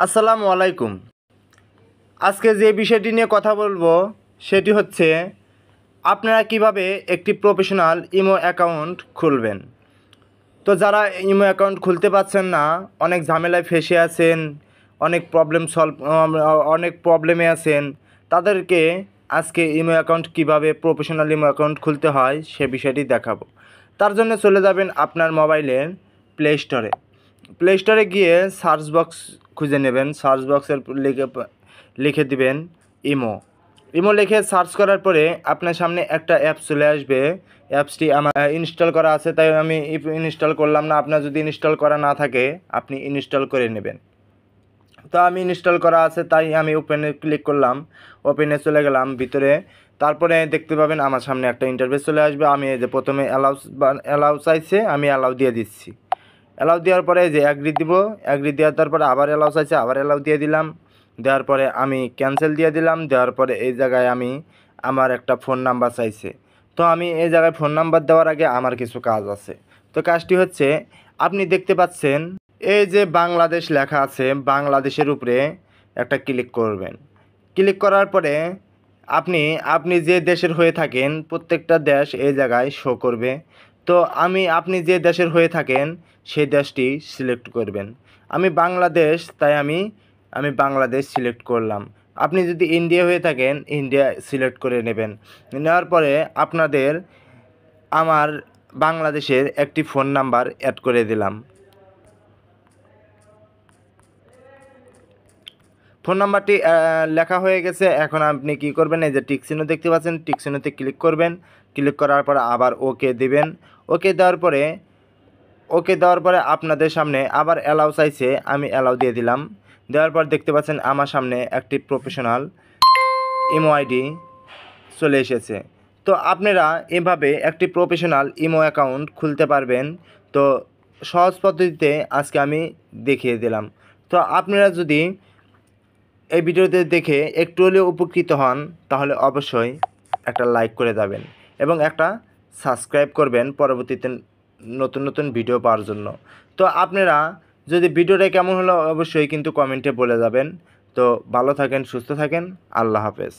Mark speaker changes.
Speaker 1: আসসালামু আলাইকুম। আজকে যে বিষয়টি নিয়ে কথা বলবো সেটি হচ্ছে আপনারা কিভাবে একটি প্রফেশনাল ইমো অ্যাকাউন্ট খুলবেন। তো যারা ইমো অ্যাকাউন্ট খুলতে পারছেন না, অনেক ঝামেলায় ফেঁসে আছেন, অনেক প্রবলেমে আছেন, তাদেরকে আজকে ইমো অ্যাকাউন্ট কিভাবে প্রফেশনাল ইমো অ্যাকাউন্ট খুলতে হয় সে বিষয়টি দেখাবো। তার জন্য চলে যাবেন আপনার মোবাইলের প্লে স্টোরে গিয়ে সার্চ বক্স খুঁজে নেবেন। সার্চ বক্সের লিখে দিবেন ইমো লিখে সার্চ করার পরে আপনার সামনে একটা অ্যাপস চলে আসবে। অ্যাপসটি আমার ইনস্টল করা আছে, তাই আমি ইনস্টল করলাম না। আপনার যদি ইনস্টল করা না থাকে আপনি ইনস্টল করে নেবেন। তো আমি ইনস্টল করা আছে তাই আমি ওপেনে ক্লিক করলাম। ওপেনে চলে গেলাম ভিতরে। তারপরে দেখতে পাবেন আমার সামনে একটা ইন্টারফেস চলে আসবে। আমি এই যে প্রথমে অ্যালাউ চাইছে, আমি অ্যালাউ দিয়ে দিচ্ছি। অ্যালাউ দেওয়ার পরে যে অ্যাগ্রি দিব, অ্যাগ্রি দেওয়ার তারপরে আবার অ্যালাউ চাইছে, আবার অ্যালাউ দিয়ে দিলাম। দেওয়ার পরে আমি ক্যান্সেল দিয়ে দিলাম। দেওয়ার পরে এই জায়গায় আমি আমার একটা ফোন নাম্বার চাইছে। তো আমি এই জায়গায় ফোন নাম্বার দেওয়ার আগে আমার কিছু কাজ আছে। তো কাজটি হচ্ছে, আপনি দেখতে পাচ্ছেন এই যে বাংলাদেশ লেখা আছে, বাংলাদেশের উপরে একটা ক্লিক করবেন। ক্লিক করার পরে আপনি যে দেশের হয়ে থাকেন প্রত্যেকটা দেশ এই জায়গায় শো করবে। তো আপনি যে দেশের হয়ে থাকেন সেই দেশটি সিলেক্ট করবেন। আমি বাংলাদেশ, তাই আমি বাংলাদেশ সিলেক্ট করলাম। আপনি যদি ইন্ডিয়া হয়ে থাকেন ইন্ডিয়া সিলেক্ট করে নেবেন। নেওয়ার পরে আপনাদের আমার বাংলাদেশের একটি ফোন নাম্বার অ্যাড করে দিলাম। ফোন নাম্বারটি লেখা হয়ে গেছে। এখন আপনি কি করবেন, এই যে টিক চিহ্ন দেখতে পাচ্ছেন, টিক চিহ্নতে ক্লিক করবেন। ক্লিক করার পরে আবার ওকে দেবেন। ওকে দেওয়ার পরে আপনাদের সামনে আবার অ্যালাউ চাইছে, আমি অ্যালাউ দিয়ে দিলাম। দেওয়ার পর দেখতে পাচ্ছেন আমার সামনে একটি প্রফেশনাল ইমো আইডি চলে এসেছে। তো আপনারা এভাবে একটি প্রফেশনাল ইমো অ্যাকাউন্ট খুলতে পারবেন। তো সহজ পদ্ধতিতে আজকে আমি দেখিয়ে দিলাম। তো আপনারা যদি এই ভিডিওতে দেখে একটু হলেও উপকৃত হন তাহলে অবশ্যই একটা লাইক করে যাবেন এবং একটা সাবস্ক্রাইব করবেন পরবর্তীতে নতুন নতুন ভিডিও পাওয়ার জন্য। তো আপনারা যদি ভিডিওটা কেমন হলো অবশ্যই কিন্তু কমেন্টে বলে যাবেন। তো ভালো থাকেন, সুস্থ থাকেন, আল্লাহ হাফেজ।